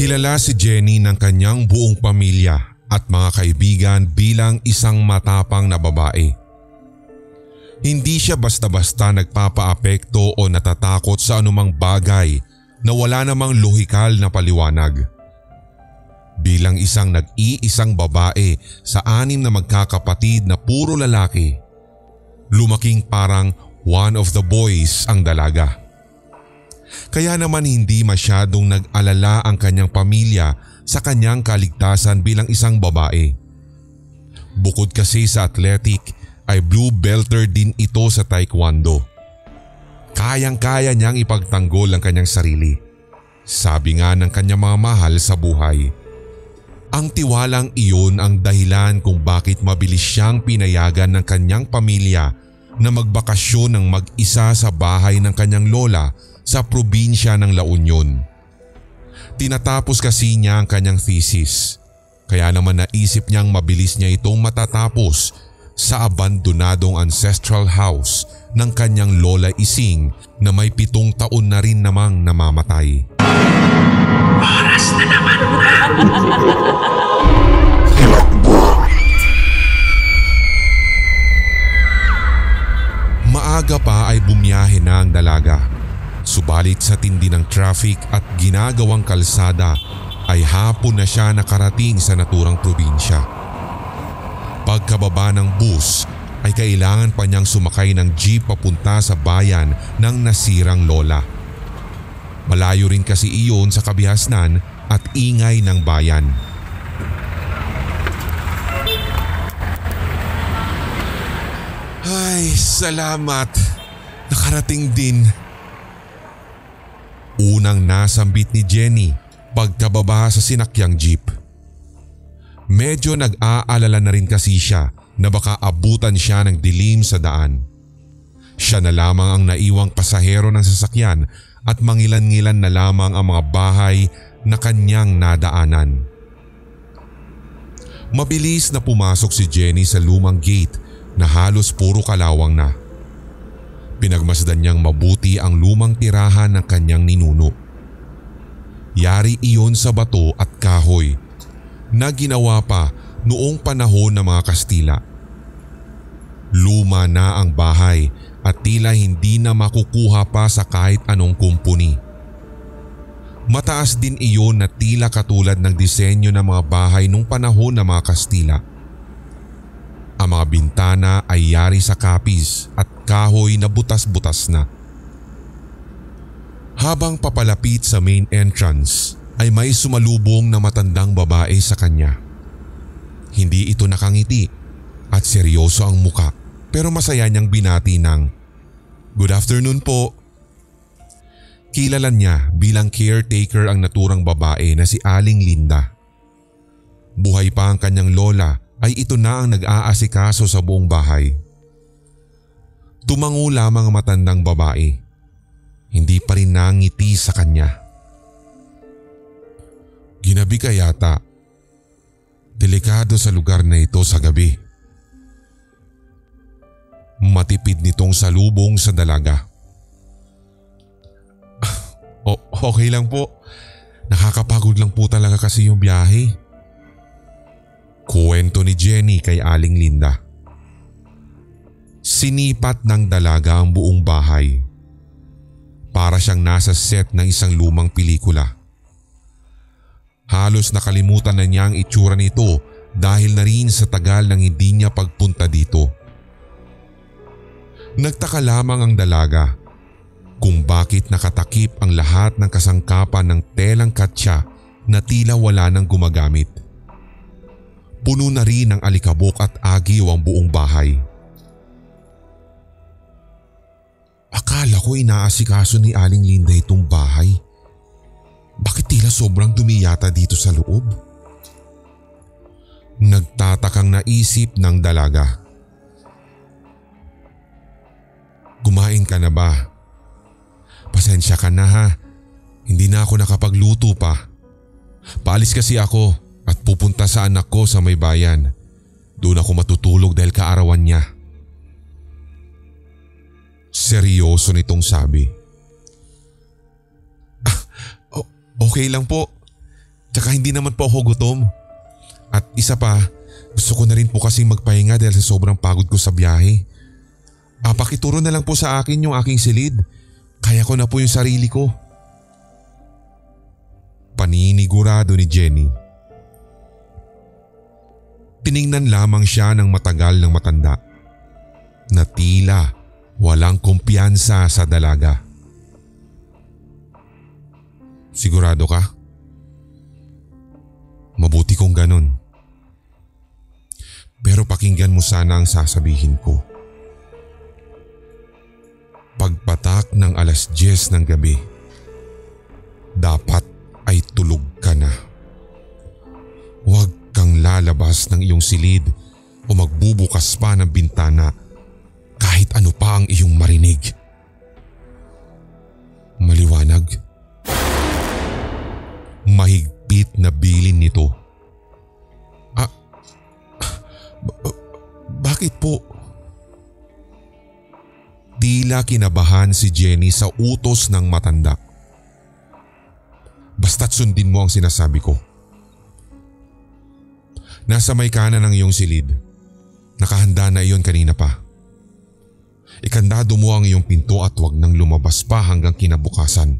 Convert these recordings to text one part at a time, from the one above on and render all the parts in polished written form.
Kilala si Jenny ng kanyang buong pamilya at mga kaibigan bilang isang matapang na babae. Hindi siya basta-basta nagpapaapekto o natatakot sa anumang bagay na wala namang lohikal na paliwanag. Bilang isang nag-iisang babae sa 6 na magkakapatid na puro lalaki, lumaking parang one of the boys ang dalaga. Kaya naman hindi masyadong nag-alala ang kanyang pamilya sa kanyang kaligtasan bilang isang babae. Bukod kasi sa athletic ay blue belter din ito sa taekwondo. Kayang-kaya niyang ipagtanggol ang kanyang sarili. Sabi nga ng kanyang mga mahal sa buhay. Ang tiwalang iyon ang dahilan kung bakit mabilis siyang pinayagan ng kanyang pamilya na magbakasyon ng mag-isa sa bahay ng kanyang lola sa probinsya ng La Union. Tinatapos kasi niya ang kanyang thesis, kaya naman naisip niyang mabilis niya itong matatapos sa abandonadong ancestral house ng kanyang lola Ising na may 7 taon na rin namang namamatay. Oras na naman na! Maaga pa ay bumiyahe na ang dalaga. Subalit sa tindi ng traffic at ginagawang kalsada ay hapon na siya nakarating sa naturang probinsya. Pagkababa ng bus ay kailangan pa niyang sumakay ng jeep papunta sa bayan ng nasirang lola. Malayo rin kasi iyon sa kabihasnan at ingay ng bayan. Ay, salamat. Nakarating din. Unang nasambit ni Jenny pagkababa sa sinakyang jeep. Medyo nag-aalala na rin kasi siya na baka abutan siya ng dilim sa daan. Siya na lamang ang naiwang pasahero ng sasakyan at mangilan-ngilan na lamang ang mga bahay na kanyang nadaanan. Mabilis na pumasok si Jenny sa lumang gate na halos puro kalawang na. Pinagmasdan niyang mabuti ang lumang tirahan ng kanyang ninuno. Yari iyon sa bato at kahoy na ginawa pa noong panahon ng mga Kastila. Luma na ang bahay at tila hindi na makukuha pa sa kahit anong kumpuni. Mataas din iyon na tila katulad ng disenyo ng mga bahay nung panahon ng mga Kastila. Ang mga bintana ay yari sa kapis at kahoy na butas-butas na. Habang papalapit sa main entrance ay may sumalubong na matandang babae sa kanya. Hindi ito nakangiti at seryoso ang muka pero masaya niyang binati ng "Good afternoon po." Kilala niya bilang caretaker ang naturang babae na si Aling Linda. Buhay pa ang kanyang lola ay ito na ang nag-aasikaso sa buong bahay. Tumango lamang ang matandang babae. Hindi pa rin nangiti sa kanya. "Ginabi ka yata. Delikado sa lugar na ito sa gabi." Matipid nitong salubong sa dalaga. Okay lang po. Nakakapagod lang po talaga kasi yung biyahe. Kuwento ni Jenny kay Aling Linda. Sinipat ng dalaga ang buong bahay. Para siyang nasa set ng isang lumang pelikula. Halos nakalimutan na niya ang itsura nito dahil na rin sa tagal ng hindi niya pagpunta dito. Nagtaka lamang ang dalaga kung bakit nakatakip ang lahat ng kasangkapan ng telang katsa na tila wala nang gumagamit. Puno na rin ng alikabok at agiw ang buong bahay. Akala ko inaasikaso ni Aling Linda itong bahay. Bakit tila sobrang dumi yata dito sa loob? Nagtatakang naisip ng dalaga. Kumain ka na ba? Pasensya ka na ha. Hindi na ako nakapagluto pa. Paalis kasi ako at pupunta sa anak ko sa may bayan. Doon ako matutulog dahil kaarawan niya. Seryoso nitong sabi. Okay lang po. Tsaka hindi naman po ako gutom. At isa pa, gusto ko na rin po kasing magpahinga dahil sa sobrang pagod ko sa biyahe. Pakituro na lang po sa akin yung aking silid. Kaya ko na po yung sarili ko. Paninigurado ni Jenny. Tiningnan lamang siya ng matagal ng matanda na tila walang kumpiyansa sa dalaga. Sigurado ka? Mabuti kung ganun. Pero pakinggan mo sana ang sasabihin ko. Pagpatak ng 10:00 ng gabi, dapat ay tulog ka na. Huwag kang lalabas ng iyong silid o magbubukas pa ng bintana kahit ano pa ang iyong marinig. Maliwanag? Mahigpit na bilin nito. Bakit po? Tila kinabahan si Jenny sa utos ng matanda. Basta't sundin mo ang sinasabi ko. Nasa may kanan ng iyong silid. Nakahanda na iyon kanina pa. Ikandado mo ang iyong pinto at huwag nang lumabas pa hanggang kinabukasan.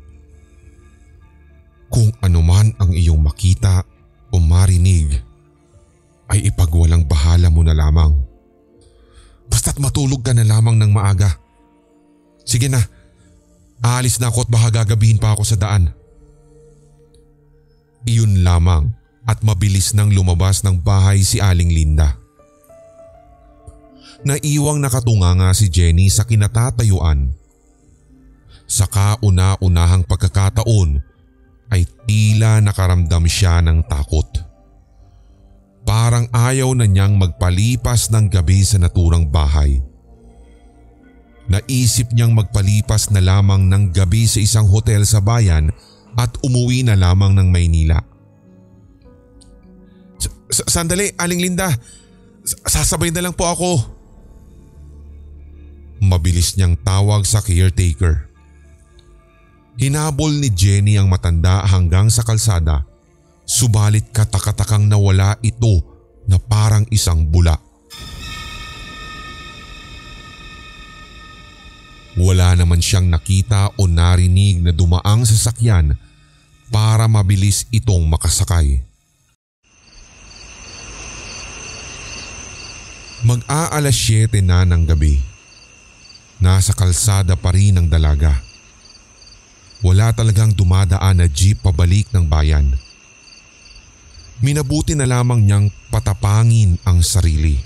Kung anuman ang iyong makita o marinig, ay ipagwalang bahala mo na lamang. Basta't matulog ka na lamang ng maaga. Sige na, aalis na ako at baka gagabihin pa ako sa daan. Iyon lamang at mabilis nang lumabas ng bahay si Aling Linda. Naiwang nakatunganga si Jenny sa kinatatayuan. Sa kauna-unahang pagkakataon ay tila nakaramdam siya ng takot. Parang ayaw na niyang magpalipas ng gabi sa naturang bahay. Naisip niyang magpalipas na lamang ng gabi sa isang hotel sa bayan at umuwi na lamang ng Maynila. Sandali, Aling Linda. Sasabay na lang po ako. Mabilis niyang tawag sa caretaker. Hinabol ni Jenny ang matanda hanggang sa kalsada, subalit katakatakang nawala ito na parang isang bula. Wala naman siyang nakita o narinig na dumaang sasakyan para mabilis itong makasakay. Mag-aalas 7 na ng gabi. Nasa kalsada pa rin ang dalaga. Wala talagang dumadaan na jeep pabalik ng bayan. Minabuti na lamang niyang patapangin ang sarili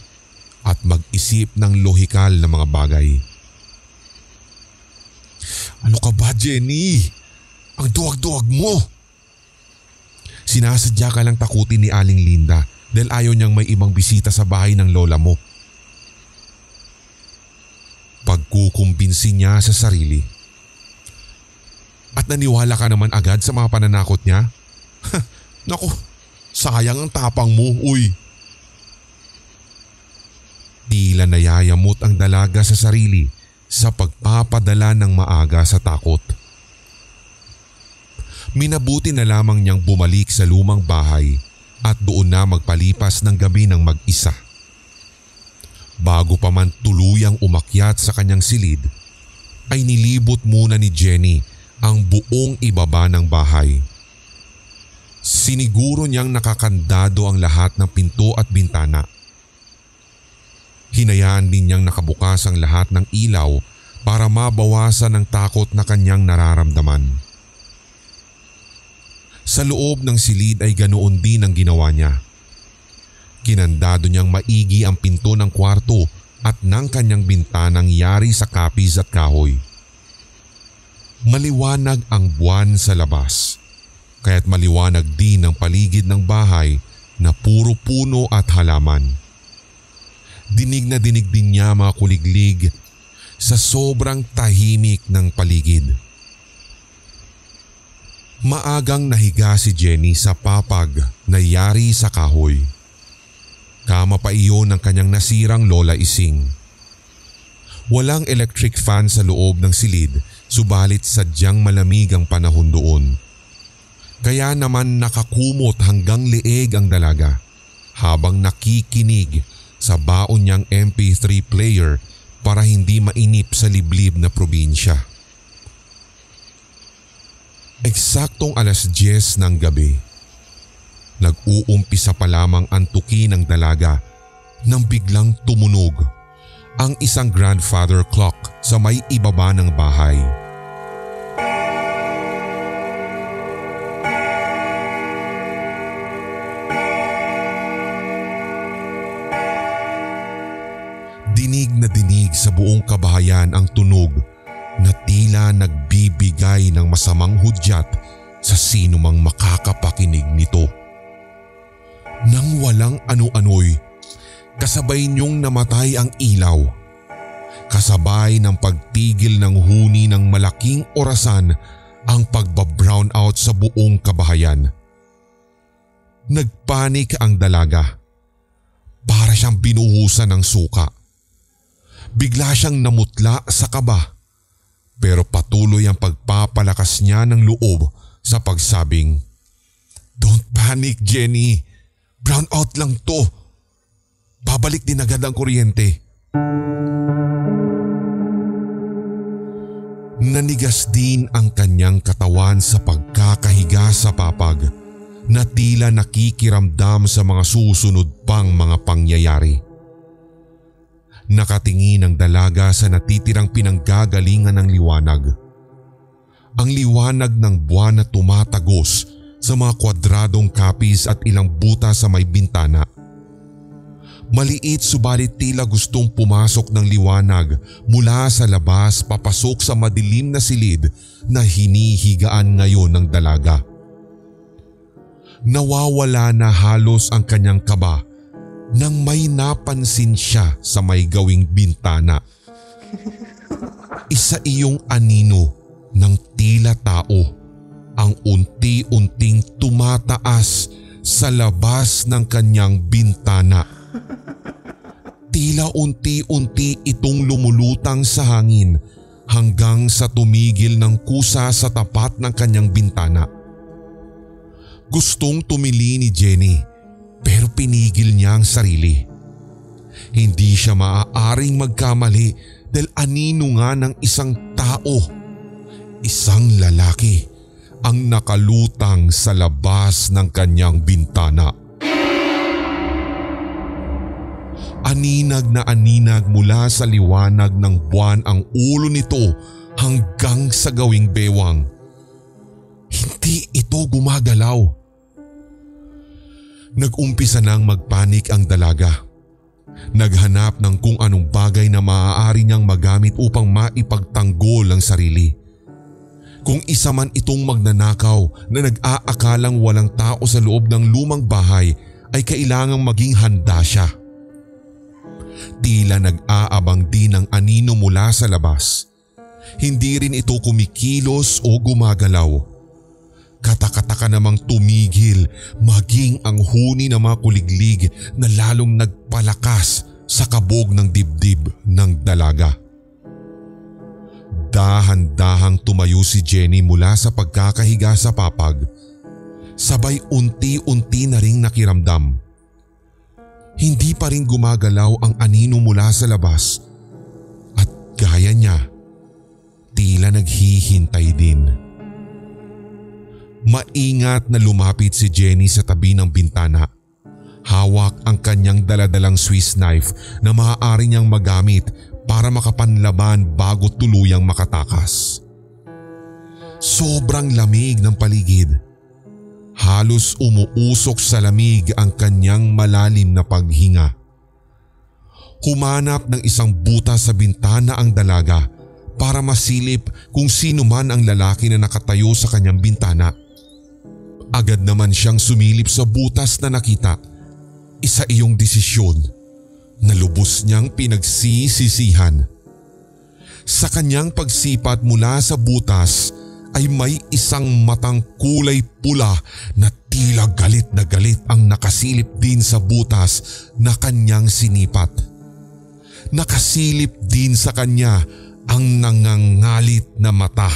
at mag-isip ng lohikal na mga bagay. Ano ka ba, Jenny? Ang duwag-duwag mo! Sinasadya ka lang takutin ni Aling Linda dahil ayaw niyang may ibang bisita sa bahay ng lola mo. Pagkukumbinsi niya sa sarili. At naniwala ka naman agad sa mga pananakot niya? Naku, sayang ang tapang mo, uy. Tila nayayamot ang dalaga sa sarili sa pagpapadala ng maaga sa takot. Minabuti na lamang niyang bumalik sa lumang bahay at doon na magpalipas ng gabi ng mag-isa. Bago pa man tuluyang umakyat sa kanyang silid, ay nilibot muna ni Jenny ang buong ibaba ng bahay. Siniguro niyang nakakandado ang lahat ng pinto at bintana. Hinayaan din niyang nakabukas ang lahat ng ilaw para mabawasan ang takot na kanyang nararamdaman. Sa loob ng silid ay ganoon din ang ginawa niya. Kinandado niyang maigi ang pinto ng kwarto at ng kanyang bintanang yari sa kapis at kahoy. Maliwanag ang buwan sa labas, kaya't maliwanag din ang paligid ng bahay na puro puno at halaman. Dinig na dinig din niya mga kuliglig sa sobrang tahimik ng paligid. Maagang nahiga si Jenny sa papag na yari sa kahoy. Kama pa iyon ng kanyang nasirang lola Ising. Walang electric fan sa loob ng silid, subalit sadyang malamig ang panahon doon. Kaya naman nakakumot hanggang leeg ang dalaga habang nakikinig sa baon niyang MP3 player para hindi mainip sa liblib na probinsya. Eksaktong 10:00 ng gabi, nag-uumpisa pa lamang antukin ng dalaga nang biglang tumunog ang isang grandfather clock sa may ibaba ng bahay. Dinig na dinig sa buong kabahayan ang tunog na tila nagbibigay ng masamang hudyat sa sino mang makakapakinig nito. Nang walang ano-ano'y, kasabay niyong namatay ang ilaw. Kasabay ng pagtigil ng huni ng malaking orasan ang pagba-brown out sa buong kabahayan. Nagpanik ang dalaga. Para siyang binuhusan ng suka. Bigla siyang namutla sa kaba, pero patuloy ang pagpapalakas niya ng loob sa pagsabing, "Don't panic, Jenny. Brown out lang to. Babalik din agad ang kuryente." Nanigas din ang kanyang katawan sa pagkakahiga sa papag na tila nakikiramdam sa mga susunod pang mga pangyayari. Nakatingin ang dalaga sa natitirang pinanggagalingan ng liwanag. Ang liwanag ng buwan na tumatagos sa mga kwadradong kapis at ilang buta sa may bintana. Maliit subalit tila gustong pumasok ng liwanag mula sa labas papasok sa madilim na silid na hinihigaan ngayon ng dalaga. Nawawala na halos ang kanyang kaba nang may napansin siya sa may gawing bintana. Isa iyong anino ng tila tao ang unti-unting tumataas sa labas ng kanyang bintana. Tila unti-unti itong lumulutang sa hangin hanggang sa tumigil ng kusa sa tapat ng kanyang bintana. Gustong tumili ni Jenny pero pinigil niya ang sarili. Hindi siya maaaring magkamali dahil anino nga ng isang tao, isang lalaki ang nakalutang sa labas ng kanyang bintana. Aninag na aninag mula sa liwanag ng buwan ang ulo nito hanggang sa gawing bewang. Hindi ito gumagalaw. Nag-umpisa nang magpanik ang dalaga. Naghanap ng kung anong bagay na maaari niyang magamit upang maipagtanggol ang sarili. Kung isa man itong magnanakaw na nag-aakalang walang tao sa loob ng lumang bahay ay kailangang maging handa siya. Tila nag-aabang din ang anino mula sa labas. Hindi rin ito kumikilos o gumagalaw. Katakataka namang tumigil maging ang huni ng mga kuliglig na lalong nagpalakas sa kabog ng dibdib ng dalaga. Dahan-dahang tumayo si Jenny mula sa pagkakahiga sa papag. Sabay unti-unti na ring nakiramdam. Hindi pa rin gumagalaw ang anino mula sa labas at gaya niya, tila naghihintay din. Maingat na lumapit si Jenny sa tabi ng bintana. Hawak ang kanyang daladalang Swiss knife na maaari niyang magamit para makapanlaban bago tuluyang makatakas. Sobrang lamig ng paligid. Halos umuusok sa lamig ang kanyang malalim na paghinga. Humanap ng isang butas sa bintana ang dalaga para masilip kung sino man ang lalaki na nakatayo sa kanyang bintana. Agad naman siyang sumilip sa butas na nakita. Isa iyong desisyon na lubos niyang pinagsisisihan. Sa kanyang pagsipat mula sa butas ay may isang matang kulay pula na tila galit na galit ang nakasilip din sa butas na kanyang sinipat. Nakasilip din sa kanya ang nangangalit na mata.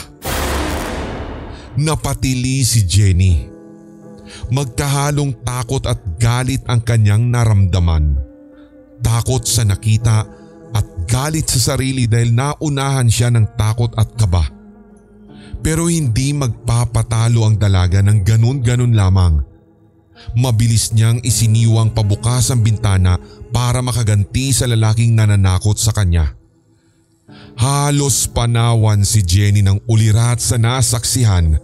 Napatili si Jenny. Magkahalong takot at galit ang kanyang naramdaman. Takot sa nakita at galit sa sarili dahil naunahan siya ng takot at kaba. Pero hindi magpapatalo ang dalaga ng ganun-ganun lamang. Mabilis niyang isiniwang pabukas ang bintana para makaganti sa lalaking nananakot sa kanya. Halos panawan si Jenny ng ulirat sa nasaksihan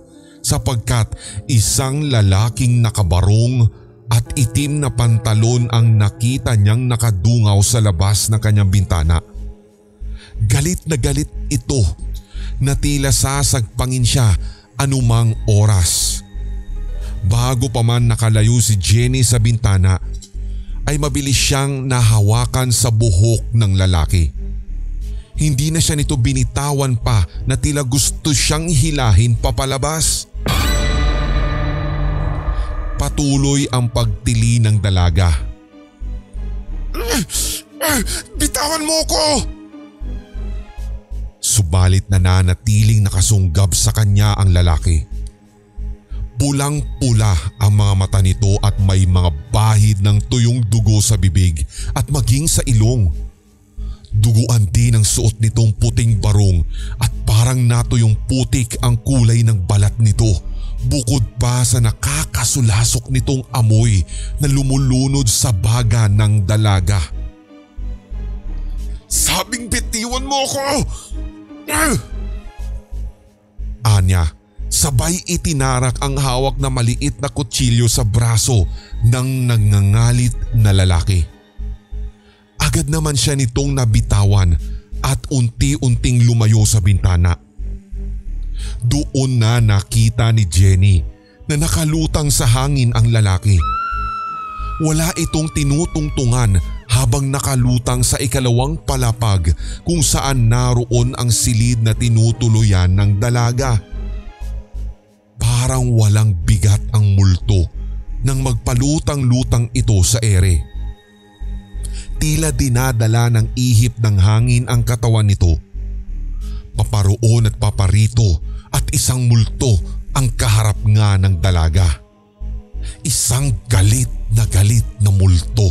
sapagkat isang lalaking nakabarong at itim na pantalon ang nakita niyang nakadungaw sa labas ng kanyang bintana. Galit na galit ito na tila sasagpangin siya anumang oras. Bago pa man nakalayo si Jenny sa bintana ay mabilis siyang nahawakan sa buhok ng lalaki. Hindi na siya nito binitawan pa na tila gusto siyang hilahin papalabas. Patuloy ang pagtili ng dalaga. Bitawan mo ko! Subalit nananatiling nakasunggab sa kanya ang lalaki. Pulang-pula ang mga mata nito at may mga bahid ng tuyong dugo sa bibig at maging sa ilong. Duguan din ang suot nitong puting barong at parang natuyong putik ang kulay ng balat nito. Bukod pa sa nakakasulasok nitong amoy na lumulunod sa baga ng dalaga. Sabing bitiwan mo ko! Anya, sabay itinarak ang hawak na maliit na kutsilyo sa braso ng nangangalit na lalaki. Agad naman siya nitong nabitawan at unti-unting lumayo sa bintana. Doon na nakita ni Jenny na nakalutang sa hangin ang lalaki. Wala itong tinutungtungan habang nakalutang sa ikalawang palapag kung saan naroon ang silid na tinutuluyan ng dalaga. Parang walang bigat ang multo nang magpalutang-lutang ito sa ere. Tila dinadala ng ihip ng hangin ang katawan nito. Paparoon at paparito at isang multo ang kaharap nga ng dalaga. Isang galit na multo.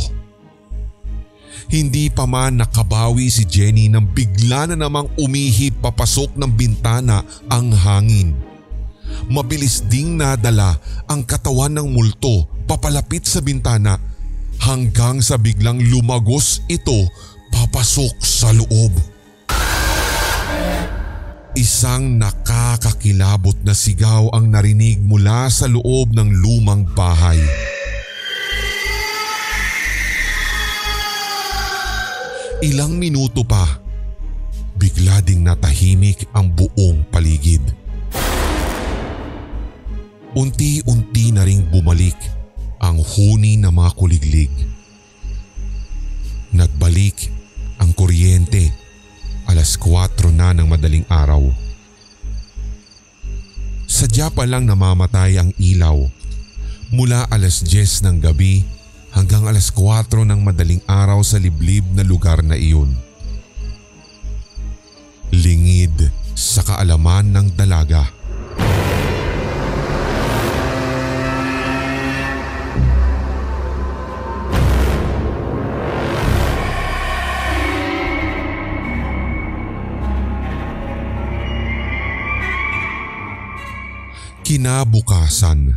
Hindi pa man nakabawi si Jenny nang bigla na namang umihip papasok ng bintana ang hangin. Mabilis ding nadala ang katawan ng multo papalapit sa bintana hanggang sa biglang lumagos ito papasok sa loob. Isang nakakakilabot na sigaw ang narinig mula sa loob ng lumang bahay. Ilang minuto pa, bigla ding natahimik ang buong paligid. Unti-unti na ring bumalik ang huni ng mga kuliglig. Nagbalik ang kuryente. 4:00 na ng madaling araw. Sadya pa lang namamatay ang ilaw mula 10:00 ng gabi hanggang 4:00 ng madaling araw sa liblib na lugar na iyon. Lingid sa kaalaman ng dalaga. Kinabukasan.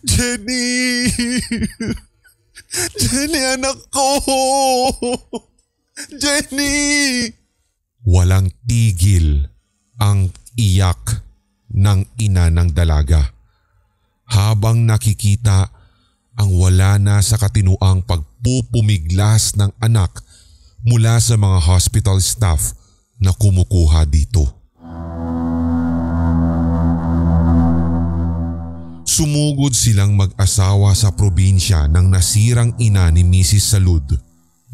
Jenny! Jenny, anak ko! Jenny! Walang tigil ang iyak ng ina ng dalaga habang nakikita ang wala na sa katinuang pagpupumiglas ng anak mula sa mga hospital staff na kumukuha dito. Sumugod silang mag-asawa sa probinsya ng nasirang ina ni Mrs. Salud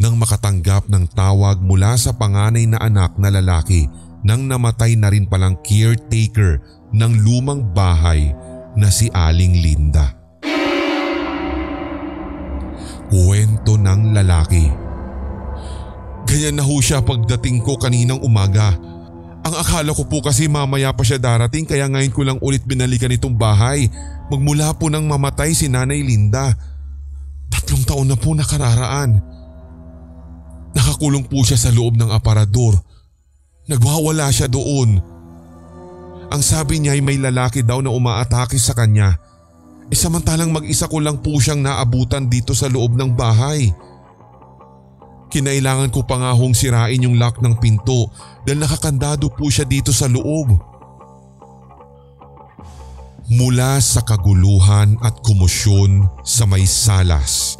nang makatanggap ng tawag mula sa panganay na anak na lalaki nang namatay na rin palang caretaker ng lumang bahay na si Aling Linda. Kwento ng lalaki. Ganyan na ho siya pagdating ko kaninang umaga. Ang akala ko po kasi mamaya pa siya darating kaya ngayon ko lang ulit binalikan itong bahay. Magmula po nang mamatay si Nanay Linda. 3 taon na po nakararaan. Nakakulong po siya sa loob ng aparador. Nagwawala siya doon. Ang sabi niya ay may lalaki daw na umaatake sa kanya. Samantalang mag-isa ko lang po siyang naabutan dito sa loob ng bahay. Kinailangan ko pa nga hong sirain yung lock ng pinto dahil nakakandado po siya dito sa loob. Mula sa kaguluhan at komosyon sa may salas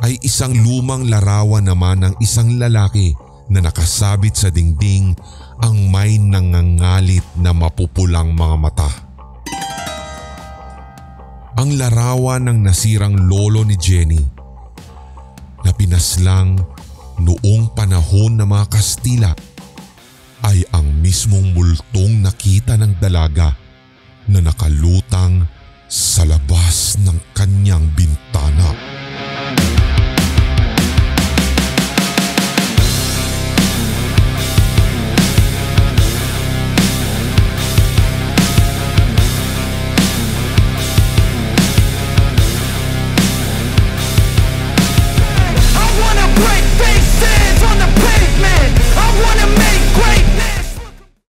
ay isang lumang larawan naman ng isang lalaki na nakasabit sa dingding ang may nangangalit na mapupulang mga mata. Ang larawan ng nasirang lolo ni Jenny na pinaslang noong panahon ng mga Kastila ay ang mismong multong nakita ng dalaga na nakalutang sa labas ng kanyang bintana.